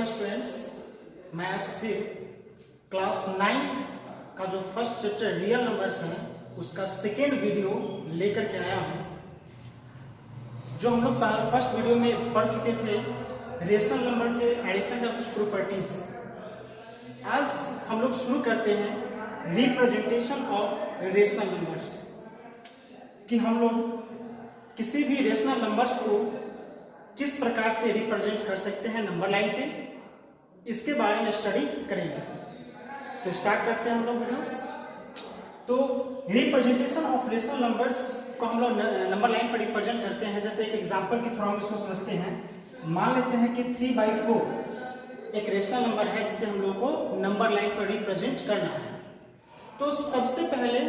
Students, मैं आज फिर क्लास 9th का जो फर्स्ट चैप्टर रियल नंबर्स है उसका सेकेंड वीडियो लेकर के आया हूँ। जो हम लोग फर्स्ट वीडियो में पढ़ चुके थे रेशनल नंबर के एडिशन का कुछ प्रॉपर्टीज, आज हम लोग शुरू करते हैं रिप्रेजेंटेशन ऑफ रेशनल नंबर्स, कि हम लोग किसी भी रेशनल नंबर्स को किस प्रकार से रिप्रेजेंट कर सकते हैं नंबर लाइन पे, इसके बारे में स्टडी करेंगे। तो स्टार्ट करते हैं हम लोग वीडियो। तो रिप्रेजेंटेशन ऑफ रेशनल नंबर्स को हम लोग नंबर लाइन पर रिप्रेजेंट करते हैं। जैसे एक एग्जांपल के थ्रू हम इसको समझते हैं। मान लेते हैं कि 3/4 एक रेशनल नंबर है जिसे हम लोग को नंबर लाइन पर रिप्रेजेंट करना है। तो सबसे पहले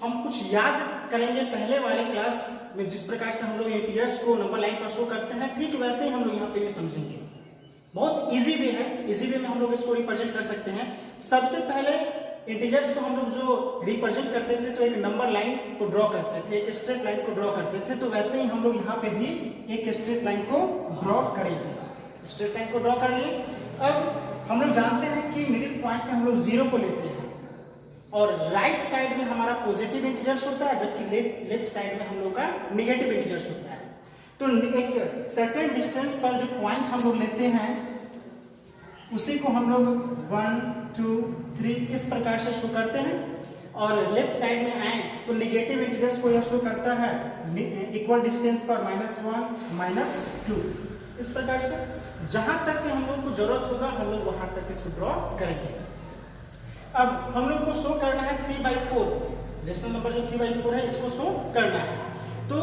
हम कुछ याद करेंगे। पहले वाले क्लास में जिस प्रकार से हम लोग इंटीजर्स को नंबर लाइन पर शो करते हैं, ठीक वैसे ही हम लोग यहाँ पे भी समझेंगे। बहुत इजी वे है, इजी वे में हम लोग इसको रिप्रेजेंट कर सकते हैं। सबसे पहले इंटीजर्स को हम लोग जो रिप्रेजेंट करते थे तो एक नंबर लाइन को ड्रॉ करते थे, एक स्ट्रेट लाइन को ड्रॉ करते थे। तो वैसे ही हम लोग यहाँ पे भी एक स्ट्रेट लाइन को ड्रॉ करेंगे। स्ट्रेट लाइन को ड्रॉ कर लिए। अब हम लोग जानते हैं कि मिडिल पॉइंट में हम लोग 0 को लेते हैं और राइट साइड में हमारा पॉजिटिव इंटीजर्स होता है, जबकि लेफ्ट साइड में हम लोग का नेगेटिव इंटीजर्स होता है। तो एक सर्टेन डिस्टेंस पर जो पॉइंट हम लोग लेते हैं उसी को हम लोग 1, 2, 3 इस प्रकार से शो करते हैं। और लेफ्ट साइड में आए तो नेगेटिव इंटीजर्स को यह शो करता है इक्वल डिस्टेंस पर -1, -2 इस प्रकार से। जहां तक हम लोग को जरूरत होगा हम लोग वहां तक इसको ड्रॉ करेंगे। अब हम लोग को शो करना है 3/4, रेशनल नंबर जो 3/4 है इसको शो करना है। तो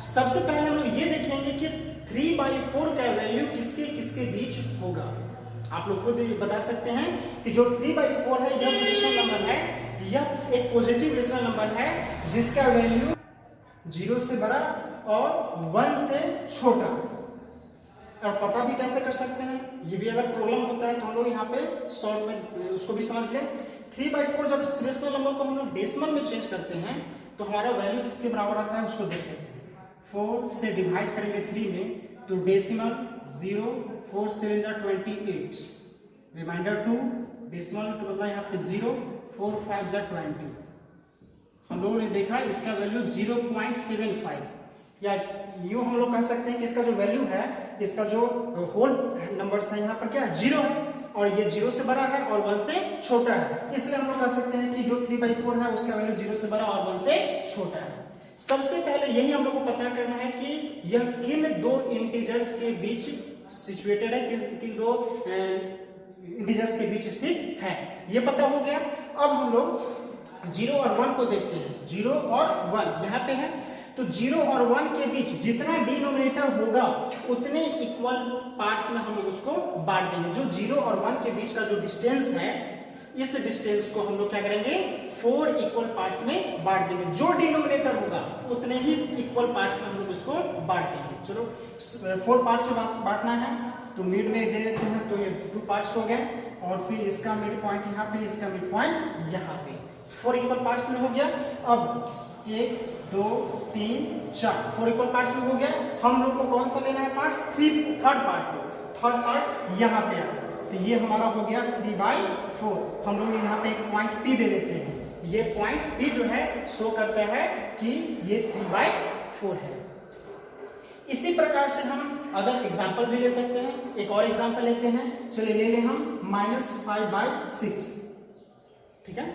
सबसे पहले हम लोग ये देखेंगे कि 3/4 का वैल्यू किसके किसके बीच होगा। आप लोग खुद बता सकते हैं कि जो 3/4 है यह जो रेशनल नंबर है यह एक पॉजिटिव रेशनल नंबर है जिसका वैल्यू 0 से बड़ा और 1 से छोटा। और पता भी कैसे कर सकते हैं, ये भी अगर प्रॉब्लम होता है तो हम लोग यहाँ पे शॉर्ट में उसको भी समझ लें। 3/4 जब इस रेशनल नंबर को हम लोग डेसिमल में चेंज करते हैं तो हमारा वैल्यू किसके बराबर आता है उसको देख लेते हैं। 4 से डिवाइड करेंगे 3 में तो डेसिमल 0, 4 7 जा 28, रिमाइंडर 2, डेसिमल का मतलब यहाँ पे 0, 4 5 जा 20। हम लोगों ने देखा इसका वैल्यू 0.75, या यूं हम लोग कह सकते हैं कि इसका जो वैल्यू है, इसका जो होल नंबर्स है यहाँ पर क्या है 0 है और ये 0 से बड़ा है और 1 से छोटा है। इसलिए हम लोग कह सकते हैं कि जो 3/4 है उसका वैल्यू 0 से बड़ा और 1 से छोटा है। सबसे पहले यही हम लोग को पता करना है कि यह किन दो इंटीजर्स के बीच सिचुएटेड है, किन दो इंटीजर्स के बीच स्थित है, ये पता हो गया। अब हम लोग 0 और 1 को देखते हैं। 0 और 1 यहाँ पे है, तो 0 और 1 के बीच जितना डिनोमिनेटर होगा उतने इक्वल पार्ट्स में हम लोग उसको बांट देंगे। जो 0 और 1 के बीच का जो डिस्टेंस है इस डिस्टेंस को हम लोग क्या करेंगे 4 इक्वल पार्ट्स में बांट देंगे। जो डिनोमिनेटर होगा उतने ही इक्वल पार्ट्स में हम लोग उसको बांट देंगे। चलो 4 पार्ट्स में बांटना है तो मिड में दे देते हैं, तो ये 2 पार्ट्स हो गए और फिर इसका मिड पॉइंट यहाँ पे, इसका मिड पॉइंट यहाँ पे, 4 इक्वल पार्ट्स में हो गया। अब 1, 2, 3, 4 4 इक्वल पार्ट्स में हो गया। हम लोग को कौन सा लेना है पार्ट्स, थर्ड पार्ट को, थर्ड पार्ट यहाँ पे आ, तो ये हमारा हो गया 3/4। हम लोग यहाँ पे एक पॉइंट P दे देते हैं। ये पॉइंट P जो है शो करता है कि ये 3/4 है। इसी प्रकार से हम अदर एग्जांपल भी ले सकते हैं। एक और एग्जांपल लेते हैं, चलिए ले लें हम -5/6, ठीक है,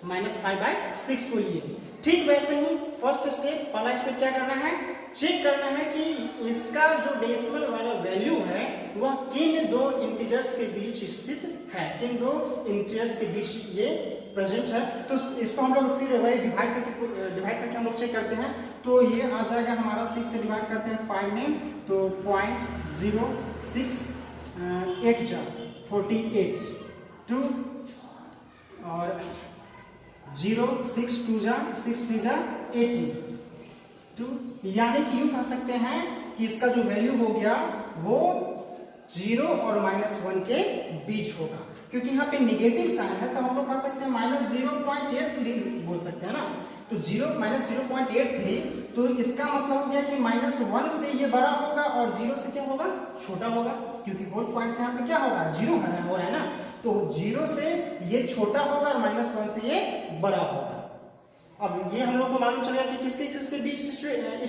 -5/6 को लिए। ठीक वैसे ही फर्स्ट स्टेप, पहला स्टेप क्या करना है, चेक करना है कि इसका जो डेसिमल वाला वैल्यू है वह किन दो इंटीजर्स के बीच स्थित है, किन दो इंटीजर्स के बीच ये प्रेजेंट है। तो इसको हम लोग फिर वही डिवाइड करके हम लोग चेक करते हैं। तो ये आ जाएगा हमारा 6 से डिवाइड करते हैं 5 में तो 0.06 8 जा 48, 2 और 0 6 2 जा 6 3 जा 18, 2, यानी कि यूं कह सकते हैं कि इसका जो वैल्यू हो गया वो 0 और -1 के बीच होगा। क्योंकि यहाँ पे निगेटिव साइन है तो हम लोग कह सकते हैं -0.83 बोल सकते हैं ना। तो 0 -0.83 तो इसका मतलब हो गया कि -1 से ये बड़ा होगा और 0 से क्या होगा, छोटा होगा, क्योंकि होल पॉइंट्स यहाँ पे क्या होगा, 0 हो रहा है ना। तो 0 से ये छोटा होगा और -1 से ये बड़ा होगा। अब ये हम लोग को मालूम चल गया कि किसके किसके बीच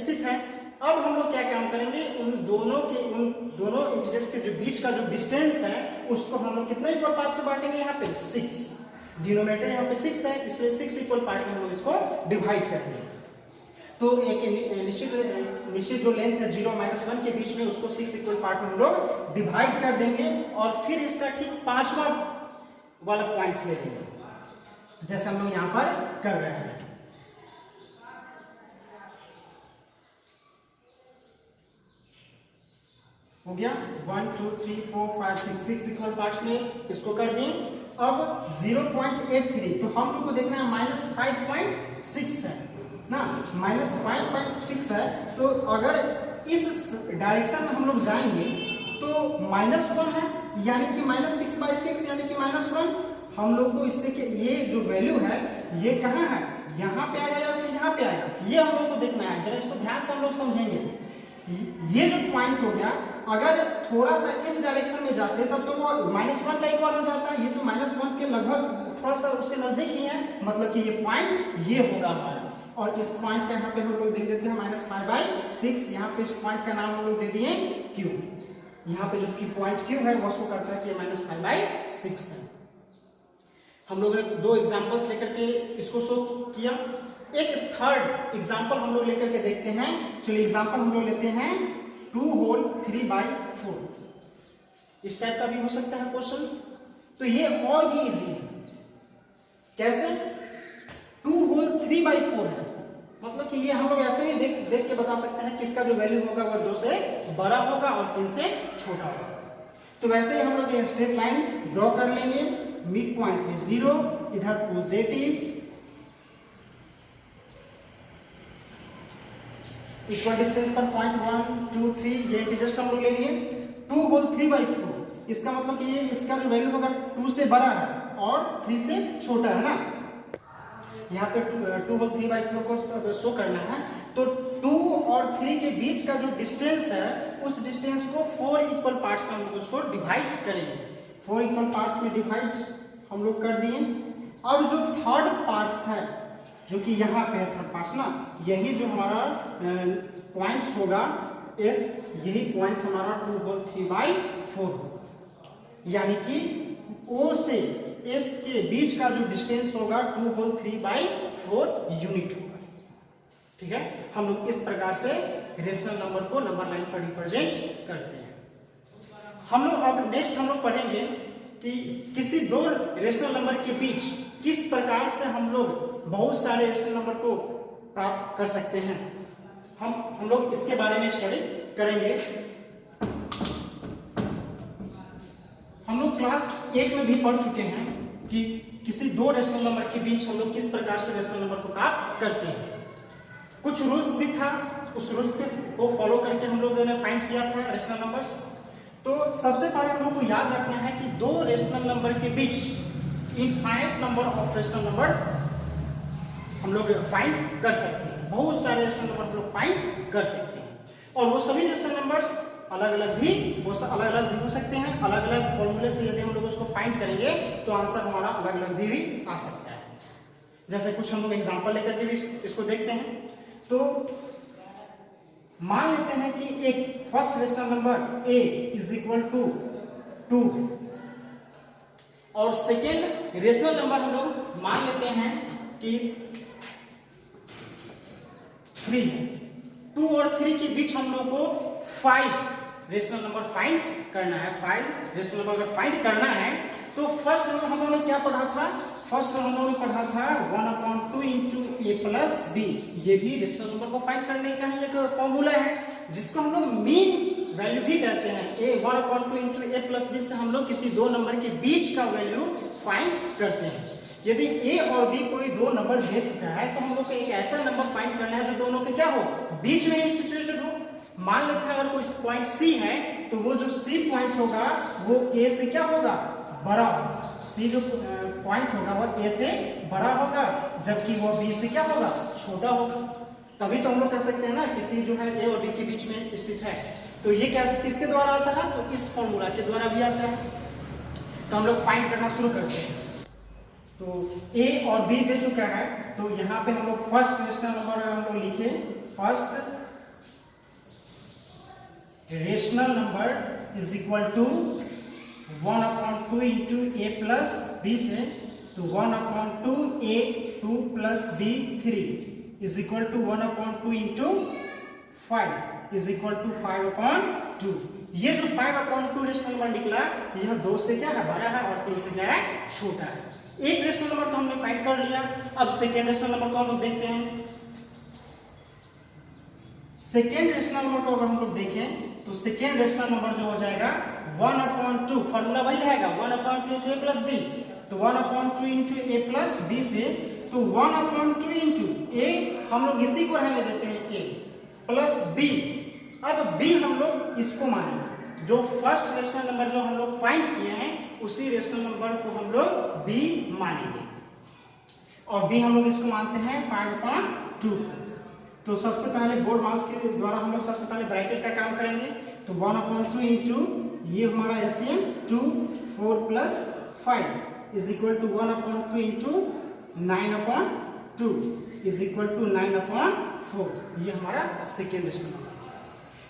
स्थित है। अब हम लोग क्या काम करेंगे, उन दोनों इंटीजर्स के जो बीच का जो डिस्टेंस है उसको हम लोग कितने इक्वल पार्ट्स में बांटेंगे, यहाँ पे 6, डिनोमिनेटर यहाँ पे 6 है, इसलिए 6 इक्वल पार्ट में हम लोग इसको डिवाइड करेंगे। तो एक निश्चित जो लेंथ है 0 -1 के बीच में, उसको 6 इक्वल पार्ट में हम लोग डिवाइड कर देंगे और फिर इसका ठीक 5वां वाला पॉइंट्स ले लेंगे, जैसे हम लोग यहाँ पर कर रहे हैं। हो गया 1 2 3 4 5 6 इक्वल पार्ट्स में इसको कर दिए। अब 0.83, तो हम लोग को देखना है -5.6 है ना, -5.6 है। तो अगर इस डायरेक्शन में हम लोग जाएंगे तो -1 है, यानी कि -6/6 यानी कि -1। हम लोग को इससे कि ये जो वैल्यू है ये कहाँ है, यहाँ पे आएगा या फिर यहाँ पे आएगा, ये हम लोग को देखना है। जरा इसको ध्यान से हम लोग समझेंगे। ये जो पॉइंट हो गया, अगर थोड़ा सा इस डायरेक्शन में जाते तब तो वो -1 का इक्वल हो जाता है। ये तो -1 के लगभग थोड़ा सा उसके नजदीक ही है, मतलब कि ये पॉइंट ये होगा हमारा। और इस पॉइंट का यहाँ पे हम लोग देख देते हैं -5/6। यहाँ पे इस पॉइंट का नाम हम लोग दे दिए Q। यहाँ पे जो पॉइंट Q है वो शो करता है कि -5/6 है। हम लोगों ने 2 एग्जांपल्स लेकर के इसको शो किया। एक थर्ड एग्जांपल हम लोग लेकर के देखते हैं। चलिए एग्जांपल हम लोग लेते हैं 2 होल 3/4। इस टाइप का भी हो सकता है क्वेश्चंस। तो ये और भी इजी है। कैसे? 2 होल 3/4 है, मतलब कि ये हम लोग ऐसे ही देख के बता सकते हैं कि इसका जो वैल्यू होगा वो 2 से बड़ा होगा और 3 से छोटा होगा। तो वैसे ही हम लोग एक स्ट्रेट लाइन ड्रॉ कर लेंगे। मिड पॉइंट पे 0, इधर पॉजिटिव, इक्वल डिस्टेंस पर पॉइंट 1 2 3 ये इंटीजर्स हम लोग ले लिए। 2 होल 3/4, इसका मतलब कि ये इसका जो वैल्यू होगा 2 से बड़ा है और 3 से छोटा है ना। यहाँ पे 2 होल 3/4 को शो करना है। तो 2 और 3 के बीच का जो डिस्टेंस है उस डिस्टेंस को 4 इक्वल पार्ट्स में हम लोग उसको डिवाइड करेंगे। 4 इक्वल पार्ट्स में डिवाइड हम लोग कर दिए। अब जो थर्ड पार्ट्स है, जो कि यहाँ पे है थर्ड पार्ट्स ना, यही जो हमारा पॉइंट्स होगा एस, यही पॉइंट्स हमारा 2 होल 3/4 होगा। यानी कि O से S के बीच का जो डिस्टेंस होगा 2 होल 3/4 यूनिट होगा। ठीक है, हम लोग इस प्रकार से रेशनल नंबर को नंबर लाइन पर रिप्रेजेंट करते हैं। हम लोग अब नेक्स्ट हम लोग पढ़ेंगे कि किसी 2 रेशनल नंबर के बीच किस प्रकार से हम लोग बहुत सारे रेशनल नंबर को प्राप्त कर सकते हैं। हम लोग इसके बारे में स्टडी करेंगे। हम लोग क्लास 8 में भी पढ़ चुके हैं कि किसी 2 रेशनल नंबर के बीच हम लोग किस प्रकार से रेशनल नंबर को प्राप्त करते हैं। कुछ रूल्स भी था, उस रूल्स को फॉलो करके हम लोगों ने फाइंड किया था रेशनल नंबर्स। तो सबसे पहले हम लोग को याद रखना है कि 2 रेशनल नंबर के बीच infinite number of rational number हम लोग फाइंड कर सकते हैं। बहुत सारे रेशनल नंबर हम लोग फाइंड कर सकते हैं और वो सभी रेशनल नंबर्स अलग अलग भी हो सकते हैं। अलग अलग फॉर्मूले से यदि हम लोग उसको फाइंड करेंगे तो आंसर हमारा अलग अलग भी आ सकता है। जैसे कुछ हम लोग एग्जांपल लेकर के भी इसको देखते हैं। तो मान लेते हैं कि एक first rational number a is equal to 2 और सेकेंड रेशनल नंबर हम लोग मान लेते हैं कि 3 है। 2 और 3 के बीच हम लोग को 5 रेशनल नंबर फाइंड करना है। 5 रेशनल नंबर अगर फाइंड करना है तो फर्स्ट में हम लोगों ने क्या पढ़ा था? फर्स्ट में हम लोगों ने पढ़ा था 1/2 इंटू a प्लस b। ये भी रेशनल नंबर को फाइंड करने का ही एक फॉर्मूला है, जिसको हम लोग मीन वैल्यू भी कहते हैं। a 1/2 into a plus b से हम लोग किसी 2 नंबर के बीच का वैल्यू फाइंड करते हैं। यदि a और b कोई 2 नंबर दे चुका है तो हम लोग को एक ऐसा नंबर फाइंड करना है जो दोनों के क्या हो, बीच में ही सिचुएटेड हो। मान लेते हैं अगर कोई पॉइंट C है तो वो जो C पॉइंट होगा वो A से क्या होगा, बड़ा होगा। C जो पॉइंट होगा वो A से बड़ा होगा, जबकि वो B से क्या होगा, छोटा होगा। तभी तो हम लोग कह सकते हैं ना कि सी जो है ए और बी के बीच में स्थित है। तो ये क्या किसके द्वारा आता है, तो इस फॉर्मूला के द्वारा भी आता है। तो हम लोग फाइंड करना शुरू करते हैं। तो ए और बी दे चुका है, तो यहाँ पे हम लोग फर्स्ट रेशनल नंबर हम लोग लिखे, first rational number is equal to 1/2 into A plus B से, तो 1/2 A 2 plus B 3 is equal to 1/2 into 5 is equal to 5/2। ये जो 5/2 रेशनल नंबर निकला, यह 2 से क्या है, बड़ा है, और 3 से क्या है, छोटा है। एक रेशनल नंबर तो हमने फाइंड कर लिया। अब सेकेंड रेशनल नंबर को हम लोग देखते हैं। सेकेंड रेशनल नंबर को अगर हम लोग देखें, तो सेकेंड रेशनल नंबर जो हो जाएगा 1/2, फॉर्मूला वही रहेगा 1/2 इंटू ए प्लस बी, तो 1/2 इंटू ए प्लस बी से, तो 1/2 इंटू ए हम लोग इसी को रहने देते हैं ए प्लस बी। अब बी हम लोग इसको मानेंगे, जो फर्स्ट रेशनल नंबर जो हम लोग फाइंड किए हैं उसी रेशनल नंबर को हम लोग बी मानेंगे, और बी हम लोग इसको मानते हैं 5/2। तो सबसे पहले बोर्ड मास के द्वारा हम लोग सबसे पहले ब्रैकेट का काम करेंगे। तो 1/2 इंटू ये हमारा LCM 2 4 plus 5 is equal to 1/2 into 9/2 is equal to 9/4। ये हमारा सेकेंड रेशनल नंबर।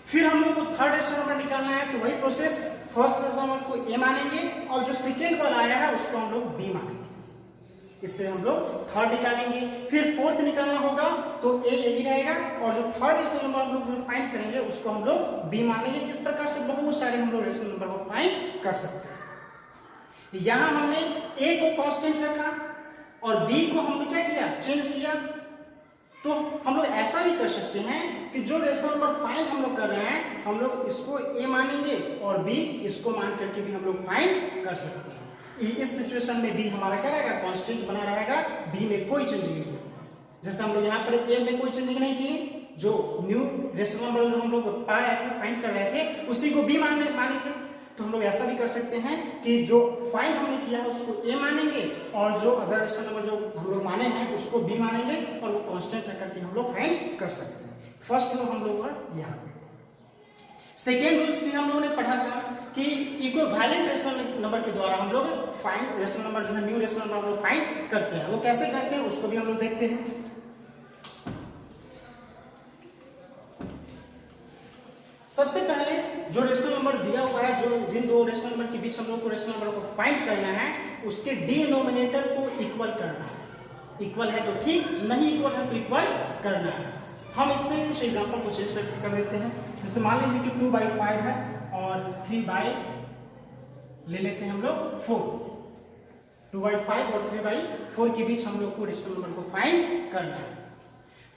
फिर हम लोग को थर्ड रेशनल नंबर निकालना है, तो वही प्रोसेस, फर्स्ट रेशनल नंबर को ए मानेंगे और जो सेकेंड वाला आया है उसको हम लोग बी मानेंगे। इससे हम लोग थर्ड निकालेंगे। फिर फोर्थ निकालना होगा, तो ए यही रहेगा, और जो थर्ड रेशनल नंबर हम लोग फाइंड करेंगे उसको हम लोग बी मानेंगे। इस प्रकार से बहुत सारे हम लोग रेशनल नंबर को फाइंड कर सकते हैं। यहाँ हमने ए को कांस्टेंट रखा और बी को हमने क्या किया, चेंज किया। तो हम लोग ऐसा भी कर सकते हैं कि जो रेशनल नंबर फाइंड हम लोग कर रहे हैं, हम लोग इसको ए मानेंगे और बी इसको मान करके भी हम लोग फाइंड कर सकते हैं। इस सिचुएशन में बी हमारा क्या रहेगा, कांस्टेंट बना रहेगा, बी में कोई चेंजिंग नहीं है। जैसे हम लोग यहाँ पर ए में कोई चेंजिंग नहीं किए, जो न्यू रेशनल नंबर जो हम लोग पा रहे थे, फाइंड कर रहे थे, उसी को बी माने थे। तो हम लोग ऐसा भी कर सकते हैं कि जो फाइंड हमने किया है उसको ए मानेंगे, और जो अदर रेशनल नंबर जो हम लोग माने हैं उसको बी मानेंगे, और वो कांस्टेंट रख करके हम लोग फाइंड कर सकते हैं। फर्स्ट रूल हम लोग यहाँ पे। सेकेंड रूल्स भी हम लोगों ने पढ़ा था कि इक्विवेलेंट रेशनल नंबर के द्वारा हम लोग फाइंड रेशनल नंबर जो है, न्यू रेशनल नंबर हम लोग फाइंड करते हैं। वो कैसे करते हैं उसको भी हम लोग देखते हैं। सबसे पहले जो रेशनल नंबर दिया हुआ है, जो जिन दो रेशनल नंबर के बीच हम लोग को रेशनल नंबर को फाइंड करना है, उसके डिनोमिनेटर को इक्वल करना है। इक्वल है तो ठीक, नहीं इक्वल है तो इक्वल करना है। हम इसमें कुछ एग्जांपल को चेंज कर देते हैं। जैसे मान लीजिए कि 2/5 है और 3 ले लेते हैं हम लोग 4। 2/5 और 3/4 के बीच हम लोग को रेशनल नंबर को फाइंड करना है।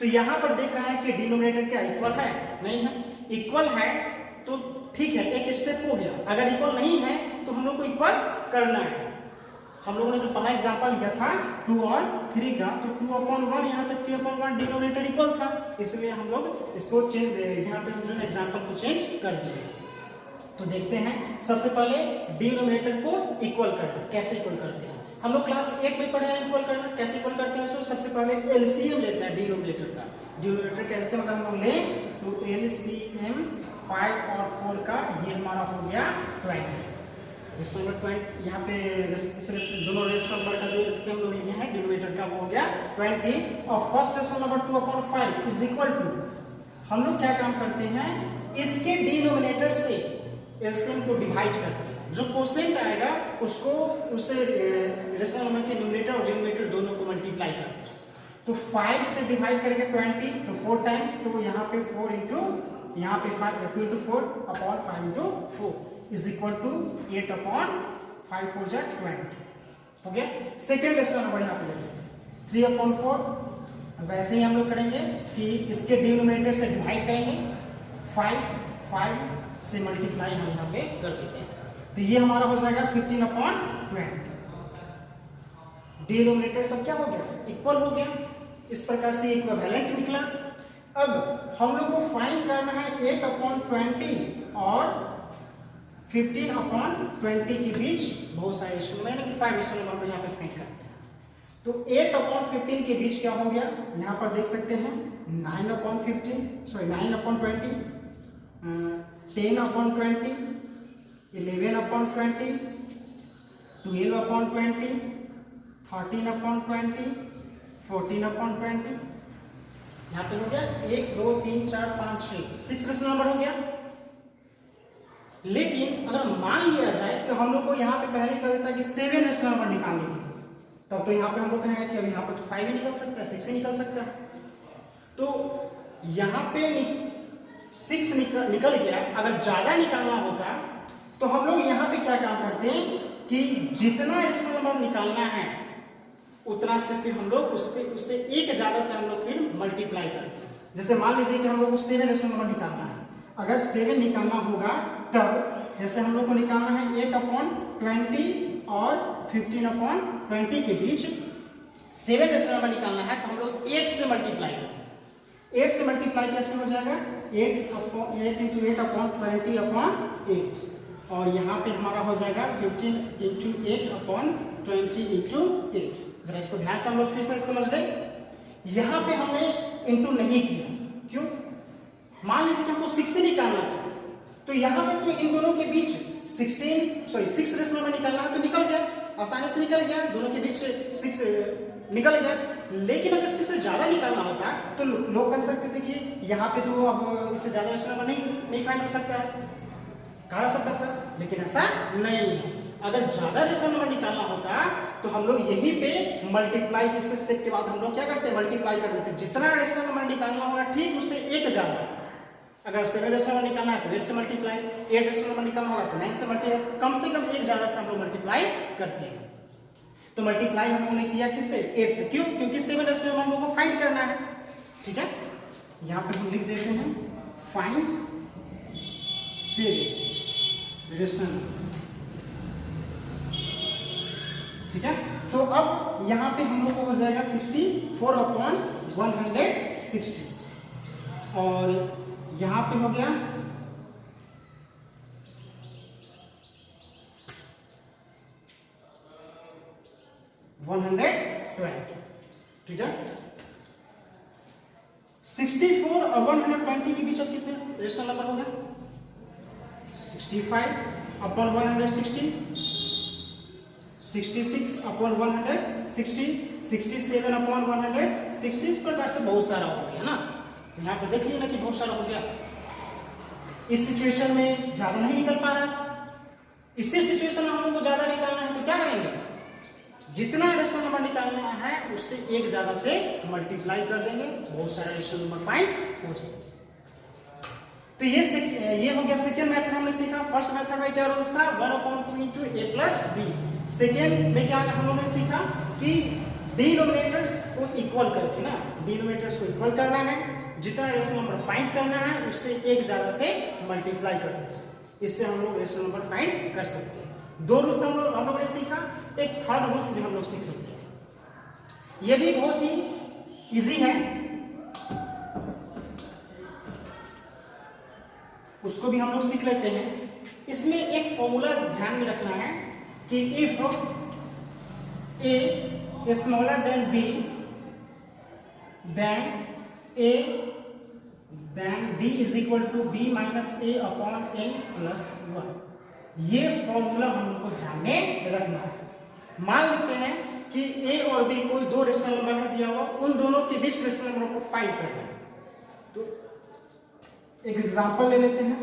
तो यहाँ पर देख रहे हैं कि डिनोमिनेटर क्या इक्वल है, नहीं है। इक्वल है तो ठीक है, एक स्टेप हो गया। अगर इक्वल नहीं है तो हम लोग को इक्वल करना है। हम लोगों ने जो पहला एग्जांपल लिया था 2 और 3 का, तो 2/1 यहाँ पे 3/1 डिनोमिनेटर इक्वल था, इसलिए हम लोग इसको चेंज, यहाँ पे हम जो है एग्जांपल को चेंज कर दिए। तो देखते हैं, सबसे पहले डिनोमिनेटर को इक्वल करना। कैसे इक्वल करते हैं, हम लोग क्लास 8 में पढ़े हैं इक्वल करना। कैसे इक्वल करते हैं, सो सबसे पहले एलसीएम लेते हैं डिनोमिनेटर का। डिनोमिनेटर का एलसीएम अगर हम लोग लें तो एलसीएम 5 और 4 का ये हमारा हो गया 20। रेशनल नंबर 20, यहाँ पे दोनों रेशनल नंबर का जो एलसीएम लोग लिए हैं डिनोमिनेटर का, वो हो गया 20। और first rational number 2/5 is equal to, हम लोग क्या काम करते हैं, इसके डिनोमिनेटर से एलसीएम को डिवाइड करते हैं। जो कोसेंट आएगा उसको उससे रेशनल नंबर के न्यूमरेटर और डिनोमिनेटर दोनों को मल्टीप्लाई करते हैं। तो 5 से डिवाइड करेंगे 20, तो 4 टाइम्स, तो यहाँ पे 4 इंटू यहाँ पे 5 2 into 4 upon 5 into 4 is equal to 8/5 4 जा 20 हो गया। सेकेंड रेशनल नंबर यहाँ पे लेंगे 3/4। वैसे ही हम लोग करेंगे कि इसके डिनोमिनेटर से डिवाइड करेंगे, 5 से मल्टीप्लाई हम यहाँ पे कर देते हैं, तो ये हमारा हो जाएगा 15/20। डिनोमिनेटर सब क्या हो गया, इक्वल हो गया। इस प्रकार से इक्विवेलेंट निकला। अब हम लोग को फाइंड करना है 8/20 और 15/20 के बीच बहुत सारे रेशनल, मैंने 5 रेशनल नंबर को यहाँ पे फाइंड करते हैं। तो 8/15 के बीच क्या हो गया, यहाँ पर देख सकते हैं 9/15, सॉरी 9/20, 10/20, 11/20, 12/20, 13/20, 14/20। यहाँ पे हो गया 1 2 3 4 5 6 रेशनल नंबर हो गया। लेकिन अगर मान लिया जाए कि हम लोग को यहाँ पे पहले कह देता कि 7 रेशनल नंबर निकालने के, तब तो यहाँ पे हम लोग कहेंगे कि अब यहाँ पे तो 5 ही निकल सकता है, 6 ही निकल सकता है। तो यहाँ पे 6 निकल गया। अगर ज्यादा निकालना होता तो हम लोग यहाँ पे क्या काम करते हैं कि जितना रेशनल नंबर निकालना है उतना से फिर हम लोग उससे एक ज्यादा से हम लोग फिर मल्टीप्लाई करते हैं। जैसे मान लीजिए कि हम लोग को 7 रेशनल नंबर निकालना है। अगर 7 निकालना होगा तब जैसे हम लोग को निकालना है 8/20 और 15/20 के बीच 7 रेशनल नंबर निकालना है, तो हम लोग 8 से मल्टीप्लाई करेंगे। 8 से मल्टीप्लाई कैसे हो जाएगा? 8 × 8/20/8, और यहाँ पे हमारा हो जाएगा 15 × 8/20/8। जरा इसको ध्यान से हम लोग फिर से समझ गए। यहाँ पे हमने इंटू नहीं किया, क्यों? मान लीजिए कि हमको 6 से निकालना था, तो यहाँ पे तो इन दोनों के बीच 6 रेशनल नंबर निकालना है, तो निकल गया, आसानी से निकल गया, दोनों के बीच 6 निकल गया। लेकिन अगर 6 से ज्यादा निकालना होता तो लोग कह सकते थे कि यहाँ पे तो अब इससे ज्यादा रेशनल नंबर नहीं फाइंड हो सकता है, कहा सकता था। लेकिन ऐसा नहीं है। अगर ज्यादा रेशनल नंबर निकालना होता तो हम लोग यहीं पे मल्टीप्लाई, इस स्टेप के बाद हम लोग क्या करते हैं? मल्टीप्लाई कर देते। जितना रेशनल नंबर निकालना होगा ठीक उससे एक ज्यादा। अगर 7 रेशनल नंबर निकालना है तो 8 से मल्टीप्लाई, 8 रेशनल नंबर निकालना होगा तो 9 से मल्टीप्लाई, कम से कम एक ज्यादा से हम लोग मल्टीप्लाई करते हैं। तो मल्टीप्लाई हम लोगों ने किया किससे? 8 से। क्यों? क्योंकि 7 रेशनल नंबर हम लोग को फाइंड करना है। ठीक है, यहाँ पे हम लिख देते हैं फाइंड 7 रेशनल नंबर। ठीक है, तो अब यहाँ पे हम लोग को हो जाएगा 64/160, और यहाँ पे हो गया 120। ठीक है, 64 और 120 के बीच अब कितने रेशनल नंबर हो गया? 65/160, 66/160, 67/160। इस प्रकार से बहुत सारा हो गया ना। यहाँ पे देख लिया ना कि बहुत सारा हो गया। इस सिचुएशन में ज्यादा नहीं निकल पा रहा था, इसी सिचुएशन में हम लोग को ज्यादा निकालना है, तो क्या करेंगे? जितना रेशनल नंबर निकालना है उससे एक ज्यादा से मल्टीप्लाई कर देंगे, बहुत सारे रेशनल नंबर फाइंड हो जाएंगे। तो ये हो गया सेकेंड मेथड हमने सीखा। फर्स्ट मेथड में क्या रूल्स था? 1/2 × a + b। सेकेंड में क्या हम लोगों ने सीखा कि डिनोमिनेटर्स को इक्वल करके ना, डिनोमिनेटर्स को इक्वल करना है, जितना रेशनल नंबर फाइंड करना है उससे एक ज्यादा से मल्टीप्लाई कर दीजिए, इससे हम लोग रेशनल नंबर फाइंड कर सकते हैं। 2 रूल्स हम लोग ने सीखा। एक थर्ड रूल्स भी हम लोग सीख लेते हैं, ये भी बहुत ही इजी है, उसको भी हम लोग सीख लेते हैं। इसमें एक फॉर्मूला ध्यान में रखना है कि if a smaller than b then d is equal to b minus a upon n plus 1। ये फॉर्मूला हम लोग को ध्यान में रखना है। मान लेते हैं कि a और b कोई 2 रेशनल नंबर है दिया हुआ, उन दोनों के बीच रेशनल नंबर को फाइंड करना है। तो एक एग्जांपल ले लेते हैं।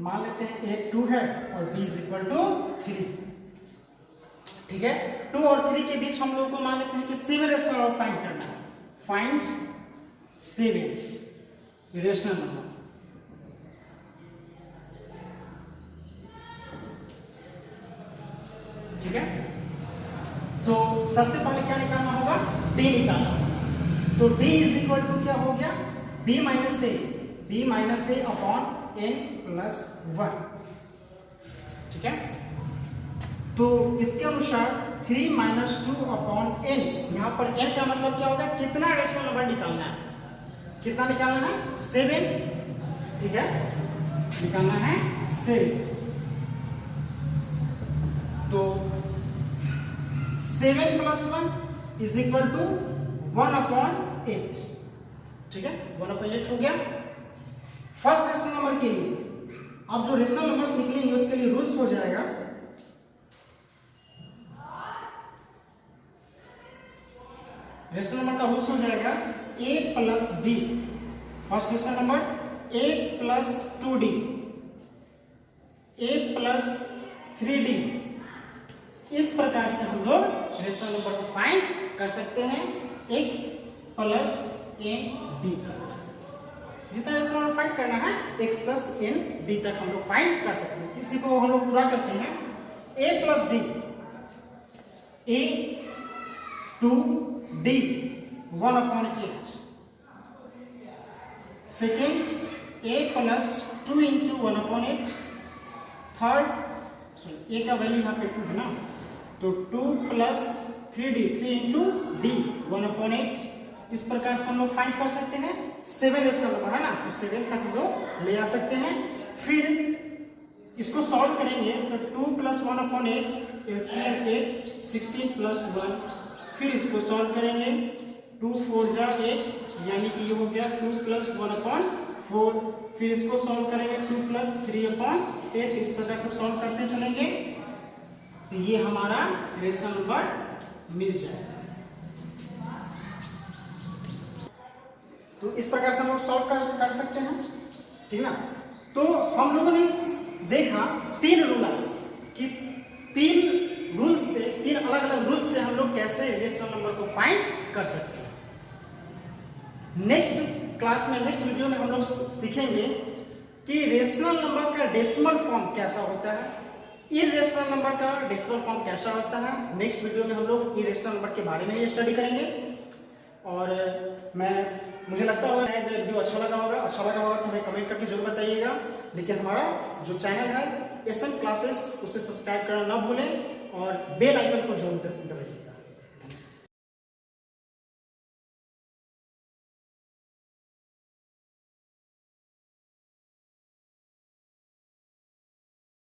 मान लेते हैं a 2 है और b is equal to 3। ठीक है, 2 और 3 के बीच हम लोग को मान लेते हैं कि 7 रेशनल नंबर फाइंड करना है। Find 7 rational number. ठीक है, तो सबसे पहले क्या निकालना होगा? d निकालना होगा। तो d इज इक्वल टू क्या हो गया? b minus a upon n plus 1। ठीक है, तो इसके अनुसार 3 - 2 अपॉन n, यहाँ पर n का मतलब क्या होगा? कितना रेशनल नंबर निकालना है? कितना निकालना है? 7। ठीक है, निकालना है 7। तो 7 + 1 इज इक्वल टू 1/8। ठीक है, 1/8 हो गया। फर्स्ट रेशनल नंबर के लिए अब जो रेशनल नंबर्स निकलेंगे उसके लिए रूल्स हो जाएगा, रेशनल नंबर का रूल्स हो जाएगा a plus D. First rational number a plus 2d, a plus 3d। इस प्रकार से हम लोग रेशनल नंबर को फाइंड कर सकते हैं x प्लस n d तक। जितना रेशनल नंबर फाइंड करना है x प्लस n d तक हम लोग फाइंड कर सकते हैं। इसी को हम लोग पूरा करते हैं। a plus D, a 2d 1/8। Second a plus 2 into 1/8। Third sorry a का वैल्यू यहाँ पे 2 है ना, तो 2 प्लस 3d 3 इंटू d 1/8। इस प्रकार से हम लोग फाइंड कर सकते हैं। 7 रेशनल नंबर है ना, तो 7 तक हम लोग ले आ सकते हैं। फिर इसको सॉल्व करेंगे तो 2 प्लस 1/8 LCM 8, 16 प्लस 1। फिर इसको सॉल्व करेंगे 2 4 जा 8, यानी कि ये हो गया 2 प्लस 1/4। फिर इसको सॉल्व करेंगे 2 प्लस 3/8। इस प्रकार से सॉल्व करते चलेंगे तो ये हमारा रेशनल नंबर मिल जाएगा। तो इस प्रकार से हम लोग सॉल्व कर सकते हैं, ठीक ना। तो हम लोगों ने देखा 3 रूल्स कि 3 रूल्स से, 3 अलग अलग रूल्स से हम लोग कैसे रेशनल नंबर को फाइंड कर सकते हैं। नेक्स्ट क्लास में, नेक्स्ट वीडियो में हम लोग सीखेंगे कि रेशनल नंबर का डेसिमल फॉर्म कैसा होता है, इरेशनल नंबर का डेसिमल फॉर्म कैसा होता है। नेक्स्ट वीडियो में हम लोग इरेशनल नंबर के बारे में ही स्टडी करेंगे। और मुझे लगता होगा शायद वीडियो अच्छा लगा होगा तो हमें कमेंट करके जरूर बताइएगा। लेकिन हमारा जो चैनल है SM क्लासेस, उसे सब्सक्राइब करना ना भूलें और बेल आइकन को जरूर दबाएं।